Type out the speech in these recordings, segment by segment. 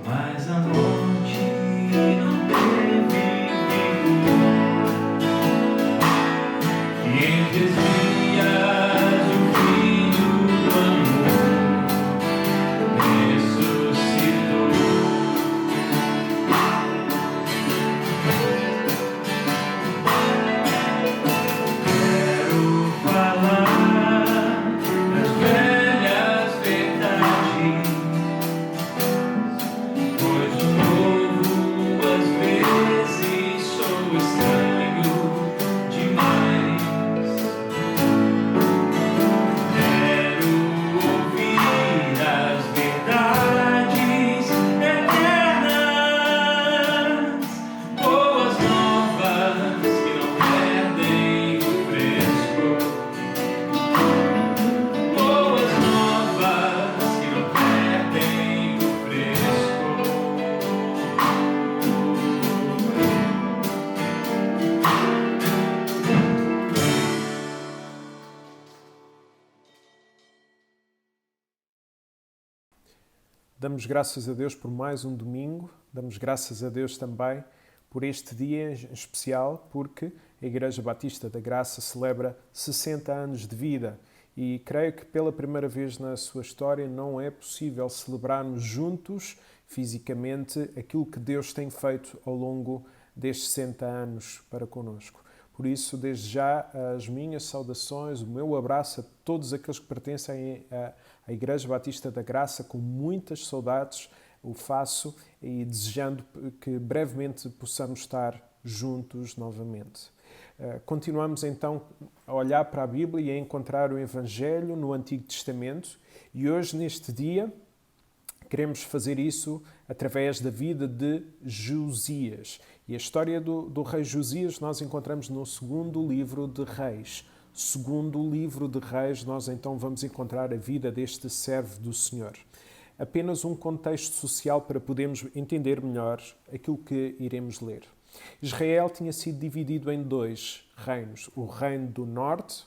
mas a morte não teve vigor. E entre os dias o Filho do amor ressuscitou. Quero falar das velhas verdades, pois o novo às vezes sou estranho demais. Quero ouvir as verdades eternas, boas novas que não perdem o fresco, boas novas que não perdem o fresco. Damos graças a Deus por mais um domingo, damos graças a Deus também por este dia em especial, porque a Igreja Batista da Graça celebra 60 anos de vida e creio que pela primeira vez na sua história não é possível celebrarmos juntos, fisicamente, aquilo que Deus tem feito ao longo destes 60 anos para connosco. Por isso, desde já, as minhas saudações, o meu abraço a todos aqueles que pertencem à Igreja Batista da Graça, com muitas saudades o faço e desejando que brevemente possamos estar juntos novamente. Continuamos então a olhar para a Bíblia e a encontrar o Evangelho no Antigo Testamento e hoje, neste dia, queremos fazer isso através da vida de Josias. E a história do rei Josias nós encontramos no segundo livro de Reis. Segundo livro de Reis, nós então vamos encontrar a vida deste servo do Senhor. Apenas um contexto social para podermos entender melhor aquilo que iremos ler. Israel tinha sido dividido em dois reinos. O reino do norte,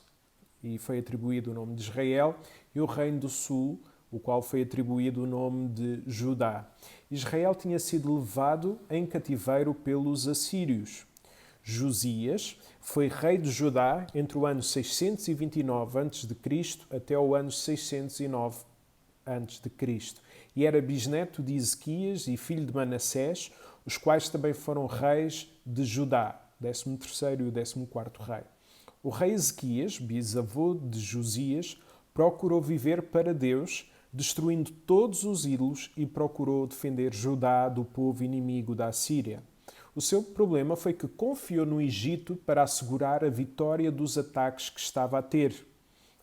e foi atribuído o nome de Israel, e o reino do sul, o qual foi atribuído o nome de Judá. Israel tinha sido levado em cativeiro pelos assírios. Josias foi rei de Judá entre o ano 629 a.C. até o ano 609 a.C. e era bisneto de Ezequias e filho de Manassés, os quais também foram reis de Judá, 13º e o 14º rei. O rei Ezequias, bisavô de Josias, procurou viver para Deus, destruindo todos os ídolos e procurou defender Judá do povo inimigo da Assíria. O seu problema foi que confiou no Egito para assegurar a vitória dos ataques que estava a ter.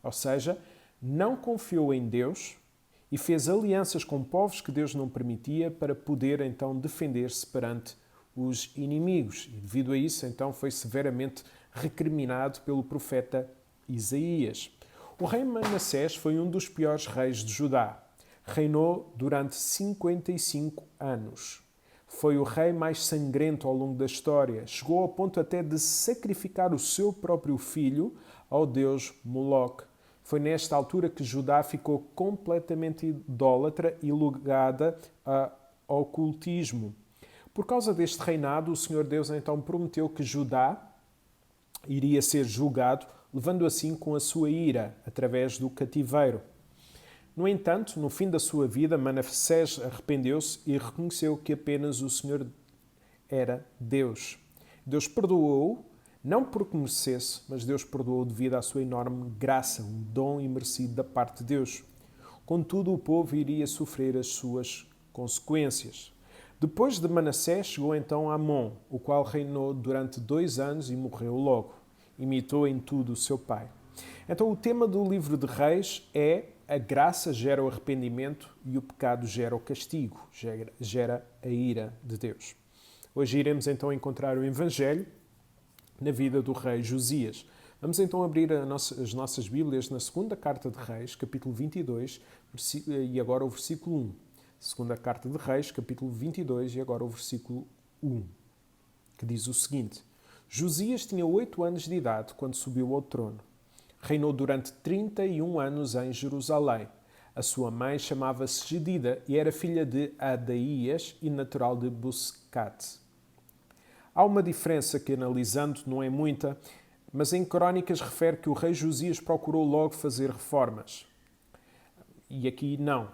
Ou seja, não confiou em Deus e fez alianças com povos que Deus não permitia para poder então defender-se perante os inimigos. E devido a isso, então, foi severamente recriminado pelo profeta Isaías. O rei Manassés foi um dos piores reis de Judá. Reinou durante 55 anos. Foi o rei mais sangrento ao longo da história. Chegou ao ponto até de sacrificar o seu próprio filho ao deus Moloque. Foi nesta altura que Judá ficou completamente idólatra e ligada ao ocultismo. Por causa deste reinado, o Senhor Deus então prometeu que Judá iria ser julgado, levando assim com a sua ira, através do cativeiro. No entanto, no fim da sua vida, Manassés arrependeu-se e reconheceu que apenas o Senhor era Deus. Deus perdoou-o, não porque merecesse, mas Deus perdoou devido à sua enorme graça, um dom imerecido da parte de Deus. Contudo, o povo iria sofrer as suas consequências. Depois de Manassés, chegou então Amon, o qual reinou durante 2 anos e morreu logo. Imitou em tudo o seu pai. Então, o tema do livro de Reis é a graça gera o arrependimento e o pecado gera o castigo, gera a ira de Deus. Hoje iremos então encontrar o Evangelho na vida do rei Josias. Vamos então abrir as nossas Bíblias na segunda carta de Reis, capítulo 22, e agora o versículo 1. Segunda carta de Reis, capítulo 22, e agora o versículo 1, que diz o seguinte: Josias tinha 8 anos de idade quando subiu ao trono. Reinou durante 31 anos em Jerusalém. A sua mãe chamava-se Gedida e era filha de Adaías e natural de Buscate. Há uma diferença que, analisando, não é muita, mas em Crónicas refere que o rei Josias procurou logo fazer reformas. E aqui não.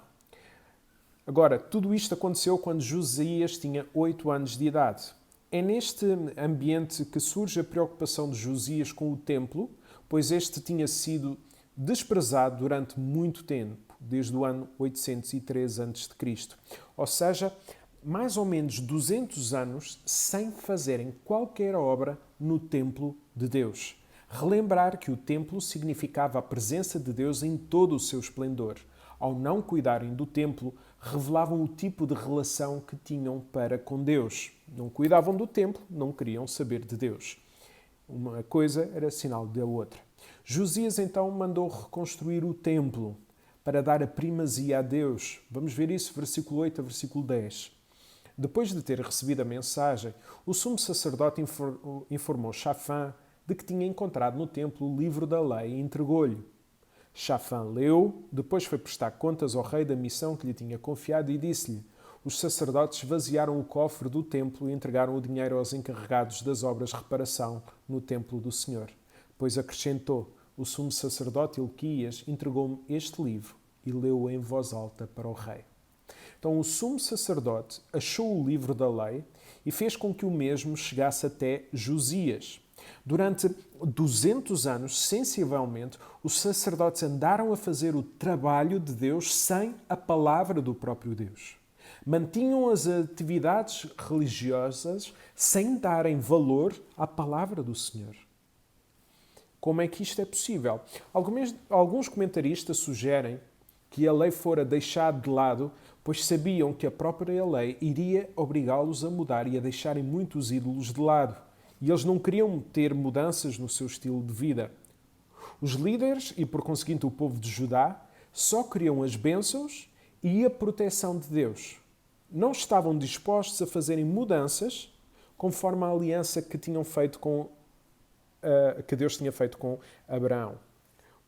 Agora, tudo isto aconteceu quando Josias tinha 8 anos de idade. É neste ambiente que surge a preocupação de Josias com o templo, pois este tinha sido desprezado durante muito tempo, desde o ano 803 a.C. Ou seja, mais ou menos 200 anos sem fazerem qualquer obra no templo de Deus. Relembrar que o templo significava a presença de Deus em todo o seu esplendor. Ao não cuidarem do templo, revelavam o tipo de relação que tinham para com Deus. Não cuidavam do templo, não queriam saber de Deus. Uma coisa era sinal da outra. Josias então mandou reconstruir o templo para dar a primazia a Deus. Vamos ver isso, versículo 8 a versículo 10. Depois de ter recebido a mensagem, o sumo sacerdote informou Shafã de que tinha encontrado no templo o livro da lei e entregou-lhe. Shafã leu, depois foi prestar contas ao rei da missão que lhe tinha confiado e disse-lhe: os sacerdotes esvaziaram o cofre do templo e entregaram o dinheiro aos encarregados das obras de reparação no templo do Senhor. Pois acrescentou: o sumo sacerdote Ilquias entregou-me este livro e leu-o em voz alta para o rei. Então o sumo sacerdote achou o livro da lei e fez com que o mesmo chegasse até Josias. Durante 200 anos, sensivelmente, os sacerdotes andaram a fazer o trabalho de Deus sem a palavra do próprio Deus. Mantinham as atividades religiosas sem darem valor à palavra do Senhor. Como é que isto é possível? Alguns comentaristas sugerem que a lei fora deixada de lado, pois sabiam que a própria lei iria obrigá-los a mudar e a deixarem muitos ídolos de lado. E eles não queriam ter mudanças no seu estilo de vida. Os líderes, e por conseguinte o povo de Judá, só queriam as bênçãos e a proteção de Deus. Não estavam dispostos a fazerem mudanças conforme a aliança que Deus tinha feito com Abraão.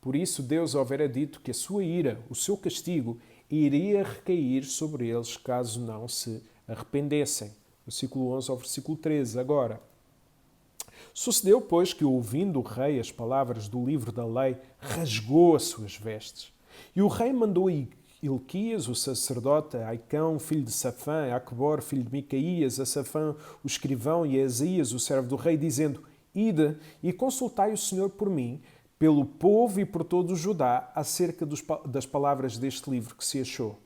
Por isso, Deus houvera dito que a sua ira, o seu castigo, iria recair sobre eles caso não se arrependessem. Versículo 11 ao versículo 13. Agora, sucedeu, pois, que, ouvindo o rei as palavras do livro da lei, rasgou as suas vestes. E o rei mandou Ilquias, o sacerdote, a Aicão, filho de Safã, a Acbor, filho de Micaías, a Safã, o escrivão, e a Asaías, o servo do rei, dizendo: ide e consultai o Senhor por mim, pelo povo e por todo o Judá, acerca das palavras deste livro que se achou.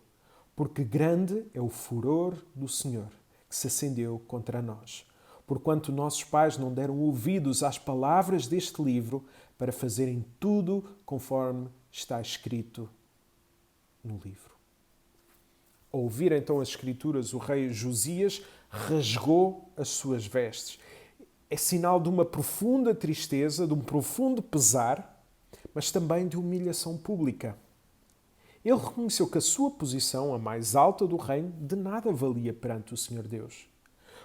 Porque grande é o furor do Senhor, que se acendeu contra nós. Porquanto nossos pais não deram ouvidos às palavras deste livro, para fazerem tudo conforme está escrito no livro. Ao ouvir então as Escrituras, o rei Josias rasgou as suas vestes. É sinal de uma profunda tristeza, de um profundo pesar, mas também de humilhação pública. Ele reconheceu que a sua posição, a mais alta do reino, de nada valia perante o Senhor Deus.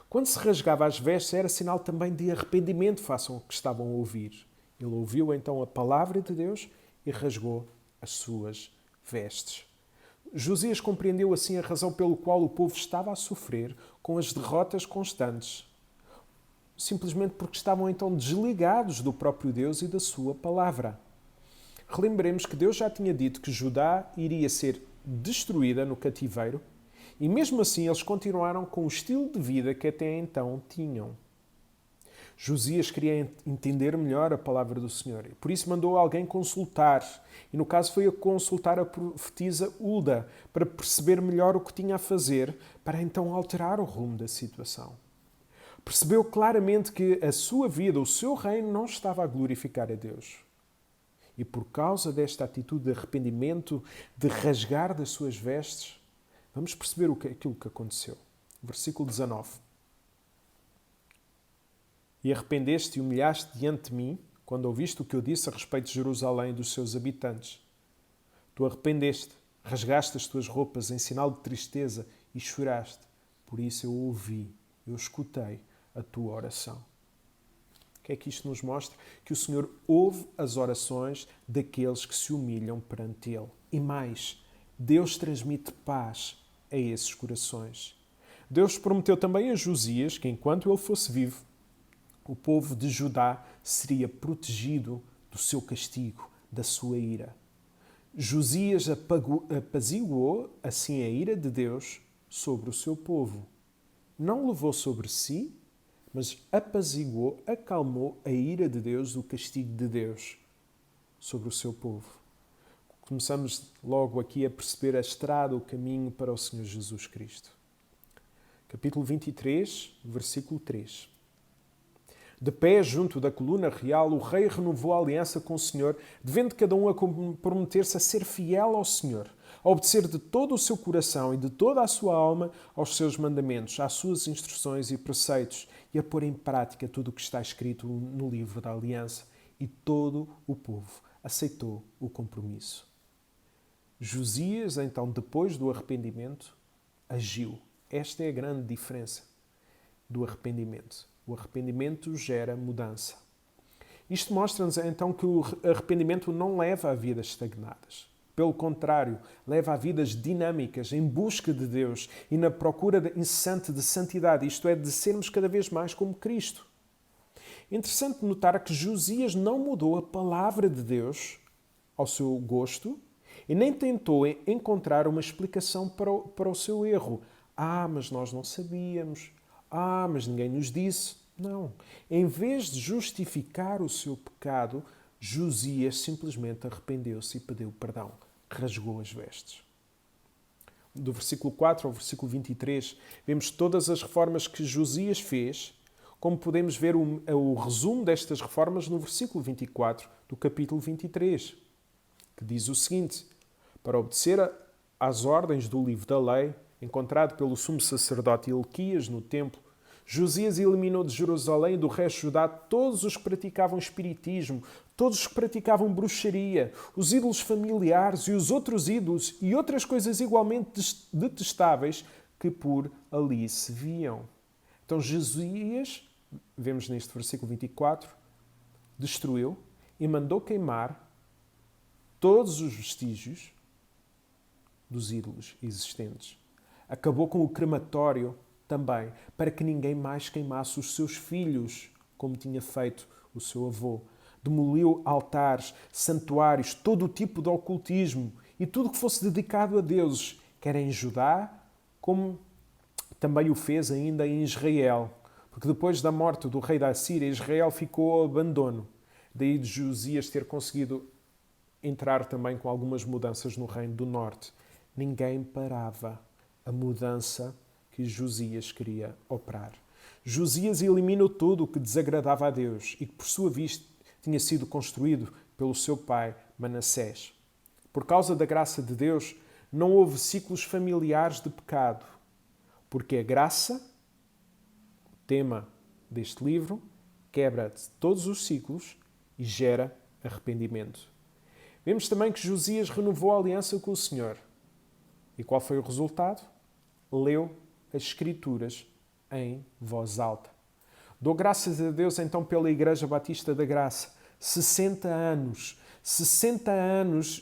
Quando se rasgava as vestes, era sinal também de arrependimento face ao que estavam a ouvir. Ele ouviu então a palavra de Deus e rasgou as suas vestes. Josias compreendeu assim a razão pelo qual o povo estava a sofrer com as derrotas constantes, simplesmente porque estavam então desligados do próprio Deus e da sua palavra. Relembremos que Deus já tinha dito que Judá iria ser destruída no cativeiro e mesmo assim eles continuaram com o estilo de vida que até então tinham. Josias queria entender melhor a palavra do Senhor e por isso mandou alguém consultar. E no caso foi a consultar a profetisa Hulda para perceber melhor o que tinha a fazer para então alterar o rumo da situação. Percebeu claramente que a sua vida, o seu reino, não estava a glorificar a Deus. E por causa desta atitude de arrependimento, de rasgar das suas vestes, vamos perceber aquilo que aconteceu. Versículo 19. E arrependeste e humilhaste diante de mim, quando ouviste o que eu disse a respeito de Jerusalém e dos seus habitantes. Tu arrependeste, rasgaste as tuas roupas em sinal de tristeza e choraste. Por isso eu ouvi, eu escutei a tua oração. O que é que isto nos mostra? Que o Senhor ouve as orações daqueles que se humilham perante Ele. E mais, Deus transmite paz a esses corações. Deus prometeu também a Josias que, enquanto ele fosse vivo, o povo de Judá seria protegido do seu castigo, da sua ira. Josias apaziguou assim a ira de Deus sobre o seu povo. Não levou sobre si, mas apaziguou, acalmou a ira de Deus, o castigo de Deus sobre o seu povo. Começamos logo aqui a perceber a estrada, o caminho para o Senhor Jesus Cristo. Capítulo 23, versículo 3. De pé junto da coluna real, o rei renovou a aliança com o Senhor, devendo cada um a comprometer-se a ser fiel ao Senhor, a obedecer de todo o seu coração e de toda a sua alma aos seus mandamentos, às suas instruções e preceitos, e a pôr em prática tudo o que está escrito no livro da aliança. E todo o povo aceitou o compromisso. Josias, então, depois do arrependimento, agiu. Esta é a grande diferença do arrependimento. O arrependimento gera mudança. Isto mostra-nos então que o arrependimento não leva a vidas estagnadas. Pelo contrário, leva a vidas dinâmicas, em busca de Deus e na procura incessante de santidade, isto é, de sermos cada vez mais como Cristo. Interessante notar que Josias não mudou a palavra de Deus ao seu gosto e nem tentou encontrar uma explicação para o seu erro. Mas nós não sabíamos. Mas ninguém nos disse. Não. Em vez de justificar o seu pecado, Josias simplesmente arrependeu-se e pediu perdão. Rasgou as vestes. Do versículo 4 ao versículo 23, vemos todas as reformas que Josias fez, como podemos ver o resumo destas reformas no versículo 24 do capítulo 23, que diz o seguinte: para obedecer às ordens do livro da lei, encontrado pelo sumo sacerdote Hilquias no templo, Josias eliminou de Jerusalém e do resto de Judá todos os que praticavam espiritismo, todos os que praticavam bruxaria, os ídolos familiares e os outros ídolos e outras coisas igualmente detestáveis que por ali se viam. Então Josias, vemos neste versículo 24, destruiu e mandou queimar todos os vestígios dos ídolos existentes. Acabou com o crematório também, para que ninguém mais queimasse os seus filhos, como tinha feito o seu avô. Demoliu altares, santuários, todo o tipo de ocultismo e tudo que fosse dedicado a deuses, quer em Judá, como também o fez ainda em Israel. Porque depois da morte do rei da Assíria, Israel ficou ao abandono. Daí de Josias ter conseguido entrar também com algumas mudanças no reino do norte. Ninguém parava a mudança que Josias queria operar. Josias eliminou tudo o que desagradava a Deus e que, por sua vista, tinha sido construído pelo seu pai Manassés. Por causa da graça de Deus, não houve ciclos familiares de pecado, porque a graça, o tema deste livro, quebra todos os ciclos e gera arrependimento. Vemos também que Josias renovou a aliança com o Senhor. E qual foi o resultado? Leu as Escrituras em voz alta. Dou graças a Deus então pela Igreja Batista da Graça. 60 anos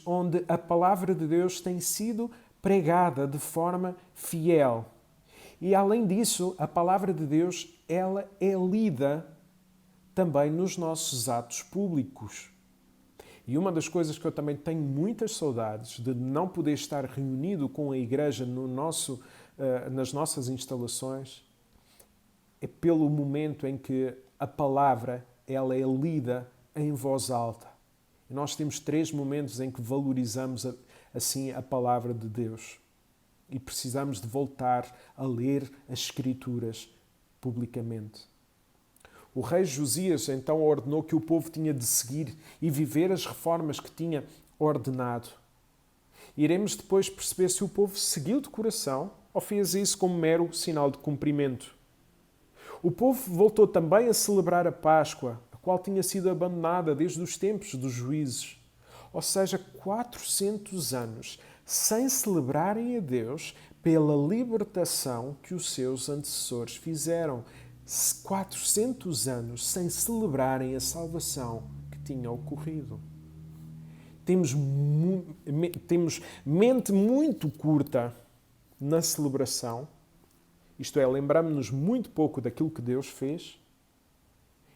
onde a palavra de Deus tem sido pregada de forma fiel. E além disso, a palavra de Deus, ela é lida também nos nossos atos públicos. E uma das coisas que eu também tenho muitas saudades de não poder estar reunido com a igreja nas nossas instalações é pelo momento em que a palavra ela é lida em voz alta. E nós temos 3 momentos em que valorizamos assim a palavra de Deus. E precisamos de voltar a ler as Escrituras publicamente. O rei Josias então ordenou que o povo tinha de seguir e viver as reformas que tinha ordenado. Iremos depois perceber se o povo seguiu de coração ou fez isso como mero sinal de cumprimento. O povo voltou também a celebrar a Páscoa, a qual tinha sido abandonada desde os tempos dos juízes. Ou seja, 400 anos sem celebrarem a Deus pela libertação que os seus antecessores fizeram. 400 anos sem celebrarem a salvação que tinha ocorrido. temos mente muito curta na celebração, isto é, lembramos-nos muito pouco daquilo que Deus fez,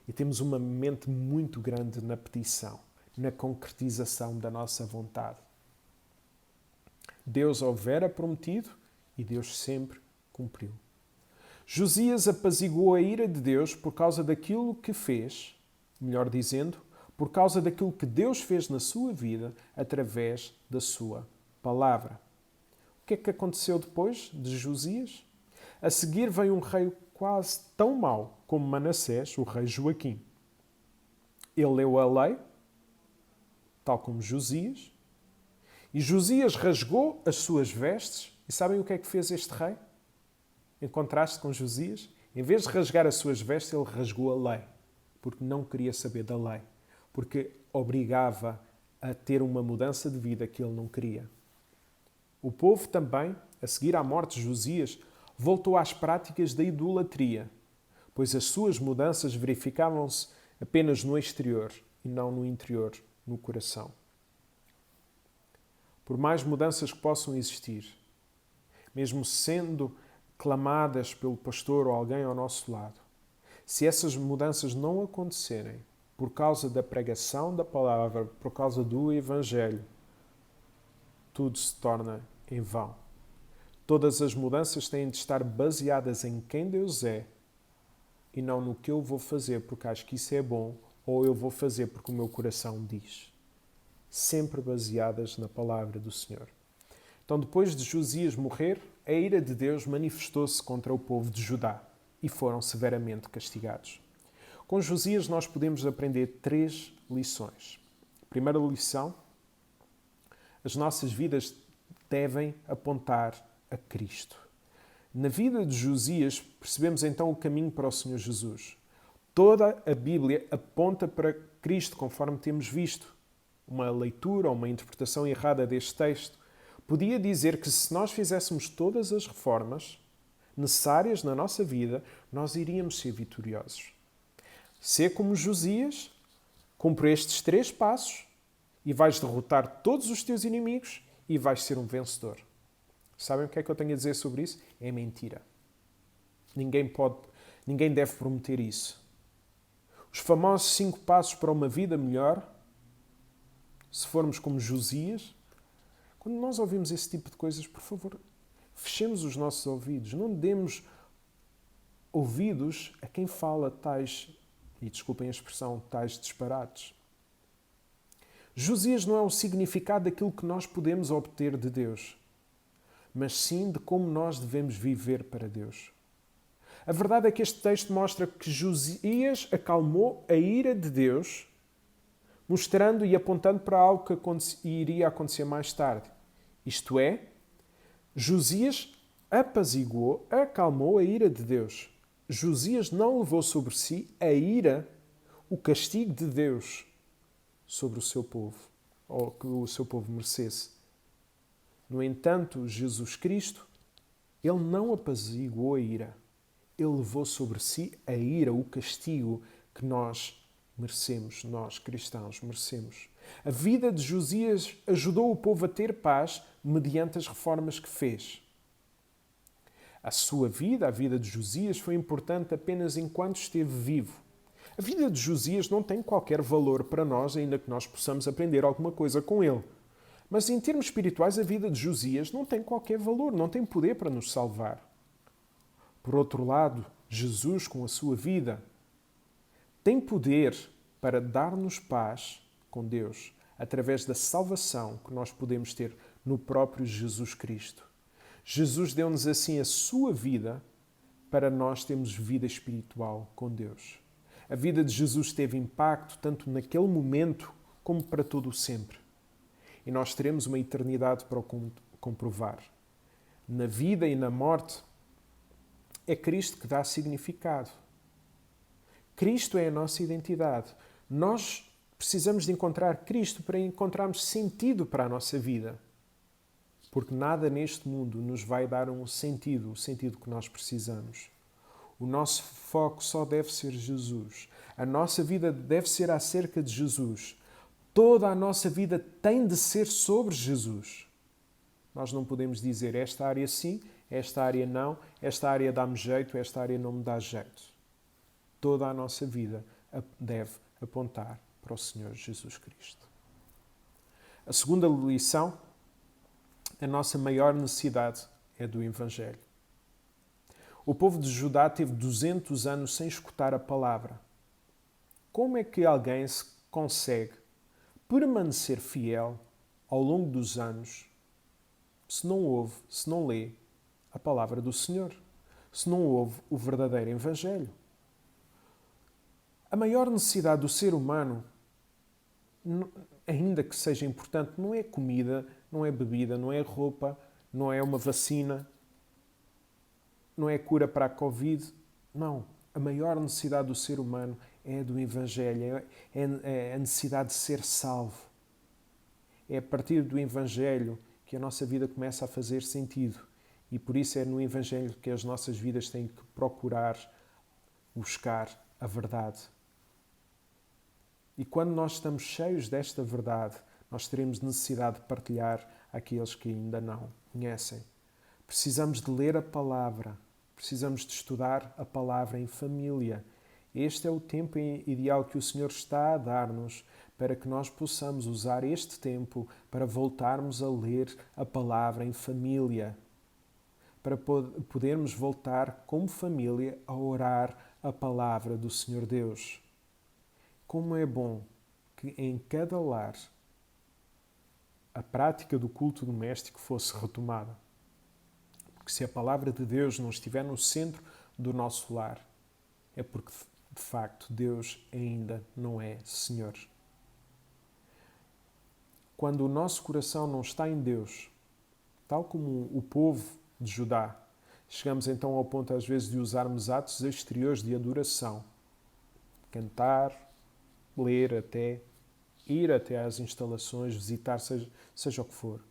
e temos uma mente muito grande na petição, na concretização da nossa vontade. Deus houvera prometido e Deus sempre cumpriu. Josias apaziguou a ira de Deus por causa daquilo que fez, melhor dizendo, por causa daquilo que Deus fez na sua vida através da sua palavra. O que é que aconteceu depois de Josias? A seguir veio um rei quase tão mau como Manassés, o rei Joaquim. Ele leu a lei, tal como Josias, e Josias rasgou as suas vestes. E sabem o que é que fez este rei? Em contraste com Josias, em vez de rasgar as suas vestes, ele rasgou a lei, porque não queria saber da lei, porque obrigava a ter uma mudança de vida que ele não queria. O povo também, a seguir à morte de Josias, voltou às práticas da idolatria, pois as suas mudanças verificavam-se apenas no exterior e não no interior, no coração. Por mais mudanças que possam existir, mesmo sendo clamadas pelo pastor ou alguém ao nosso lado, se essas mudanças não acontecerem por causa da pregação da palavra, por causa do Evangelho, tudo se torna em vão. Todas as mudanças têm de estar baseadas em quem Deus é e não no que eu vou fazer porque acho que isso é bom ou eu vou fazer porque o meu coração diz. Sempre baseadas na palavra do Senhor. Então, depois de Josias morrer, a ira de Deus manifestou-se contra o povo de Judá e foram severamente castigados. Com Josias nós podemos aprender 3 lições. Primeira lição, as nossas vidas devem apontar a Cristo. Na vida de Josias percebemos então o caminho para o Senhor Jesus. Toda a Bíblia aponta para Cristo, conforme temos visto. Uma leitura ou uma interpretação errada deste texto podia dizer que se nós fizéssemos todas as reformas necessárias na nossa vida, nós iríamos ser vitoriosos. Ser como Josias, cumpre estes 3 passos e vais derrotar todos os teus inimigos e vais ser um vencedor. Sabem o que é que eu tenho a dizer sobre isso? É mentira. Ninguém deve prometer isso. Os famosos 5 passos para uma vida melhor, se formos como Josias, quando nós ouvimos esse tipo de coisas, por favor, fechemos os nossos ouvidos. Não demos ouvidos a quem fala tais, e desculpem a expressão, tais disparates. Josias não é o significado daquilo que nós podemos obter de Deus, mas sim de como nós devemos viver para Deus. A verdade é que este texto mostra que Josias acalmou a ira de Deus, mostrando e apontando para algo que iria acontecer mais tarde. Isto é, Josias apaziguou, acalmou a ira de Deus. Josias não levou sobre si a ira, o castigo de Deus sobre o seu povo, ou que o seu povo merecesse. No entanto, Jesus Cristo, ele não apaziguou a ira. Ele levou sobre si a ira, o castigo que nós merecemos, nós cristãos merecemos. A vida de Josias ajudou o povo a ter paz mediante as reformas que fez. A sua vida, a vida de Josias, foi importante apenas enquanto esteve vivo. A vida de Josias não tem qualquer valor para nós, ainda que nós possamos aprender alguma coisa com ele. Mas em termos espirituais, a vida de Josias não tem qualquer valor, não tem poder para nos salvar. Por outro lado, Jesus, com a sua vida, tem poder para dar-nos paz com Deus, através da salvação que nós podemos ter no próprio Jesus Cristo. Jesus deu-nos assim a sua vida para nós termos vida espiritual com Deus. A vida de Jesus teve impacto tanto naquele momento como para todo o sempre. E nós teremos uma eternidade para o comprovar. Na vida e na morte, é Cristo que dá significado. Cristo é a nossa identidade. Nós precisamos de encontrar Cristo para encontrarmos sentido para a nossa vida. Porque nada neste mundo nos vai dar um sentido, o sentido que nós precisamos. O nosso foco só deve ser Jesus. A nossa vida deve ser acerca de Jesus. Toda a nossa vida tem de ser sobre Jesus. Nós não podemos dizer esta área sim, esta área não, esta área dá-me jeito, esta área não me dá jeito. Toda a nossa vida deve apontar para o Senhor Jesus Cristo. A segunda lição, a nossa maior necessidade é do Evangelho. O povo de Judá teve 200 anos sem escutar a palavra. Como é que alguém se consegue permanecer fiel ao longo dos anos se não ouve, se não lê a palavra do Senhor, se não ouve o verdadeiro Evangelho? A maior necessidade do ser humano, ainda que seja importante, não é comida, não é bebida, não é roupa, não é uma vacina, não é cura para a Covid. Não. A maior necessidade do ser humano é do Evangelho, é a necessidade de ser salvo. É a partir do Evangelho que a nossa vida começa a fazer sentido. E por isso é no Evangelho que as nossas vidas têm que procurar buscar a verdade. E quando nós estamos cheios desta verdade, nós teremos necessidade de partilhar àqueles que ainda não conhecem. Precisamos de ler a palavra, precisamos de estudar a palavra em família. Este é o tempo ideal que o Senhor está a dar-nos para que nós possamos usar este tempo para voltarmos a ler a palavra em família, para podermos voltar como família a orar a palavra do Senhor Deus. Como é bom que em cada lar a prática do culto doméstico fosse retomada. Porque se a palavra de Deus não estiver no centro do nosso lar, é porque, de facto, Deus ainda não é Senhor. Quando o nosso coração não está em Deus, tal como o povo de Judá, chegamos então ao ponto, às vezes, de usarmos atos exteriores de adoração. Cantar, ler até, ir até às instalações, visitar, seja o que for,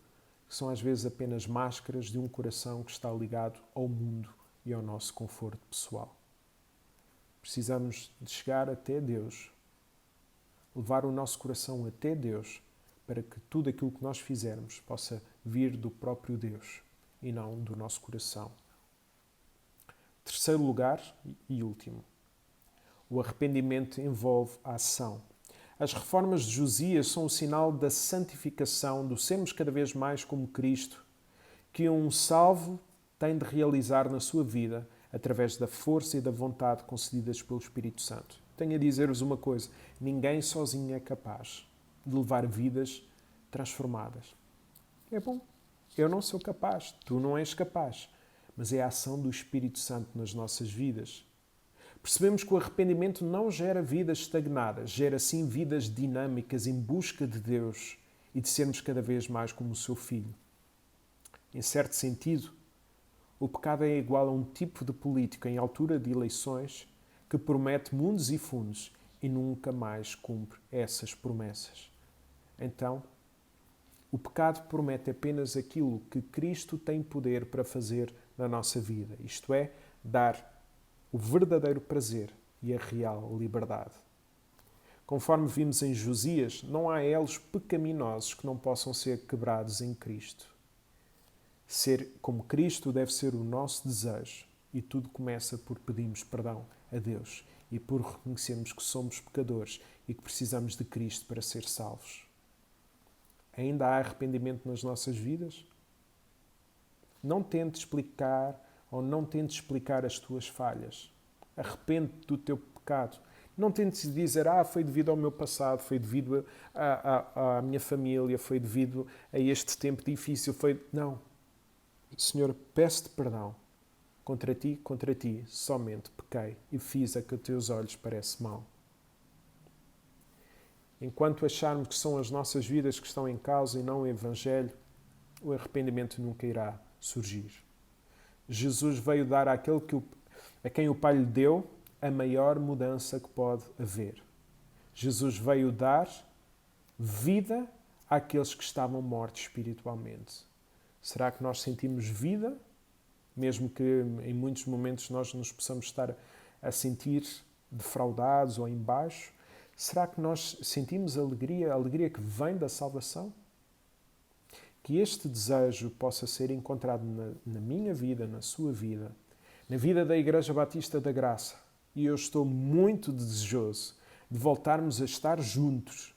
que são às vezes apenas máscaras de um coração que está ligado ao mundo e ao nosso conforto pessoal. Precisamos de chegar até Deus, levar o nosso coração até Deus, para que tudo aquilo que nós fizermos possa vir do próprio Deus e não do nosso coração. Terceiro lugar e último, o arrependimento envolve a ação. As reformas de Josias são o sinal da santificação, do sermos cada vez mais como Cristo, que um salvo tem de realizar na sua vida através da força e da vontade concedidas pelo Espírito Santo. Tenho a dizer-vos uma coisa, ninguém sozinho é capaz de levar vidas transformadas. É bom, eu não sou capaz, tu não és capaz, mas é a ação do Espírito Santo nas nossas vidas. Percebemos que o arrependimento não gera vidas estagnadas, gera sim vidas dinâmicas em busca de Deus e de sermos cada vez mais como o seu Filho. Em certo sentido, o pecado é igual a um tipo de político em altura de eleições que promete mundos e fundos e nunca mais cumpre essas promessas. Então, o pecado promete apenas aquilo que Cristo tem poder para fazer na nossa vida, isto é, dar o verdadeiro prazer e a real liberdade. Conforme vimos em Josias, não há elos pecaminosos que não possam ser quebrados em Cristo. Ser como Cristo deve ser o nosso desejo e tudo começa por pedirmos perdão a Deus e por reconhecermos que somos pecadores e que precisamos de Cristo para ser salvos. Ainda há arrependimento nas nossas vidas? Não tente explicar ou não tentes explicar as tuas falhas. Arrepende-te do teu pecado. Não tentes dizer, foi devido ao meu passado, foi devido à minha família, foi devido a este tempo difícil. Não. Senhor, peço-te perdão. Contra ti, somente pequei e fiz a que a teus olhos parece mal. Enquanto acharmos que são as nossas vidas que estão em causa e não o Evangelho, o arrependimento nunca irá surgir. Jesus veio dar àquele a quem o Pai lhe deu a maior mudança que pode haver. Jesus veio dar vida àqueles que estavam mortos espiritualmente. Será que nós sentimos vida, mesmo que em muitos momentos nós nos possamos estar a sentir defraudados ou em baixo? Será que nós sentimos alegria, a alegria que vem da salvação? Que este desejo possa ser encontrado na minha vida, na sua vida, na vida da Igreja Batista da Graça. E eu estou muito desejoso de voltarmos a estar juntos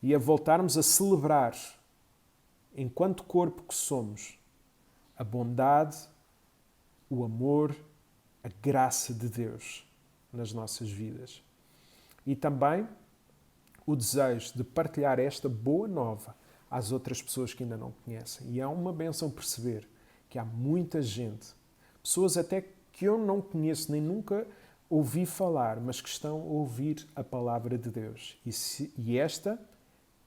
e a voltarmos a celebrar, enquanto corpo que somos, a bondade, o amor, a graça de Deus nas nossas vidas. E também o desejo de partilhar esta boa nova às outras pessoas que ainda não conhecem. E é uma bênção perceber que há muita gente, pessoas até que eu não conheço nem nunca ouvi falar, mas que estão a ouvir a palavra de Deus. E esta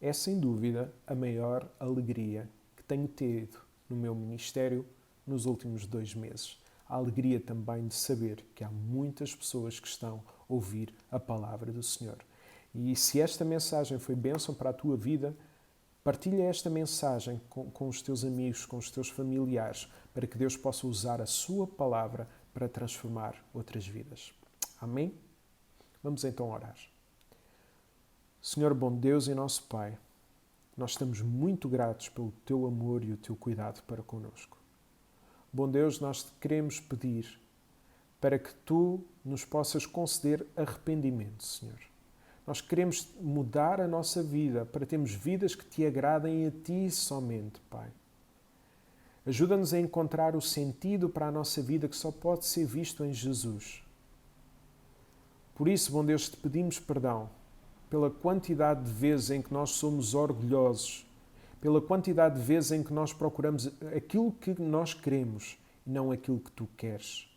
é, sem dúvida, a maior alegria que tenho tido no meu ministério nos últimos 2 meses. A alegria também de saber que há muitas pessoas que estão a ouvir a palavra do Senhor. E se esta mensagem foi bênção para a tua vida, partilha esta mensagem com os teus amigos, com os teus familiares, para que Deus possa usar a sua palavra para transformar outras vidas. Amém? Vamos então orar. Senhor bom Deus e nosso Pai, nós estamos muito gratos pelo teu amor e o teu cuidado para conosco. Bom Deus, nós te queremos pedir para que tu nos possas conceder arrependimento, Senhor. Nós queremos mudar a nossa vida para termos vidas que te agradem a ti somente, Pai. Ajuda-nos a encontrar o sentido para a nossa vida que só pode ser visto em Jesus. Por isso, bom Deus, te pedimos perdão pela quantidade de vezes em que nós somos orgulhosos, pela quantidade de vezes em que nós procuramos aquilo que nós queremos e não aquilo que tu queres.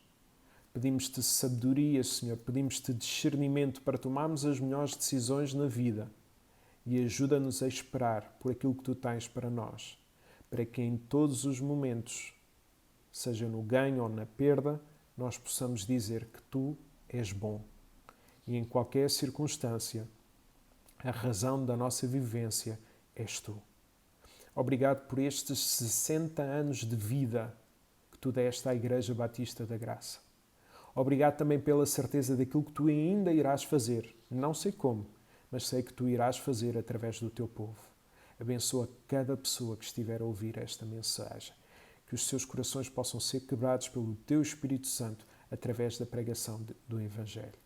Pedimos-te sabedoria, Senhor, pedimos-te discernimento para tomarmos as melhores decisões na vida e ajuda-nos a esperar por aquilo que tu tens para nós, para que em todos os momentos, seja no ganho ou na perda, nós possamos dizer que tu és bom e em qualquer circunstância, a razão da nossa vivência és tu. Obrigado por estes 60 anos de vida que tu deste à Igreja Batista da Graça. Obrigado também pela certeza daquilo que tu ainda irás fazer. Não sei como, mas sei que tu irás fazer através do teu povo. Abençoa cada pessoa que estiver a ouvir esta mensagem. Que os seus corações possam ser quebrados pelo teu Espírito Santo através da pregação do Evangelho.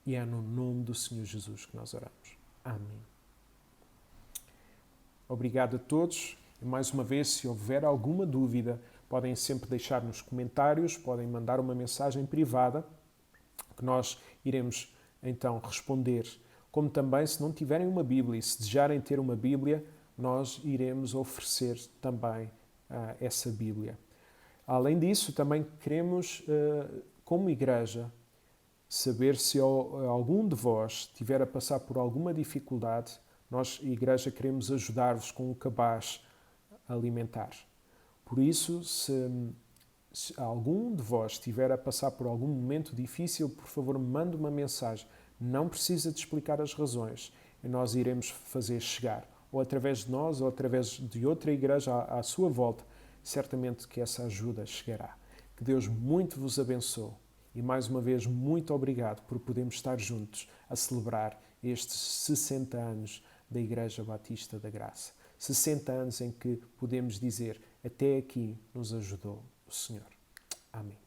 E é no nome do Senhor Jesus que nós oramos. Amém. Obrigado a todos. E mais uma vez, se houver alguma dúvida, podem sempre deixar nos comentários, podem mandar uma mensagem privada, que nós iremos então responder. Como também, se não tiverem uma Bíblia e se desejarem ter uma Bíblia, nós iremos oferecer também essa Bíblia. Além disso, também queremos, como igreja, saber se algum de vós estiver a passar por alguma dificuldade. Nós, igreja, queremos ajudar-vos com um cabaz alimentar. Por isso, se algum de vós estiver a passar por algum momento difícil, por favor, mande uma mensagem. Não precisa de explicar as razões. E nós iremos fazer chegar, ou através de nós, ou através de outra igreja à sua volta. Certamente que essa ajuda chegará. Que Deus muito vos abençoe. E mais uma vez, muito obrigado por podermos estar juntos a celebrar estes 60 anos da Igreja Batista da Graça. 60 anos em que podemos dizer, até aqui nos ajudou o Senhor. Amém.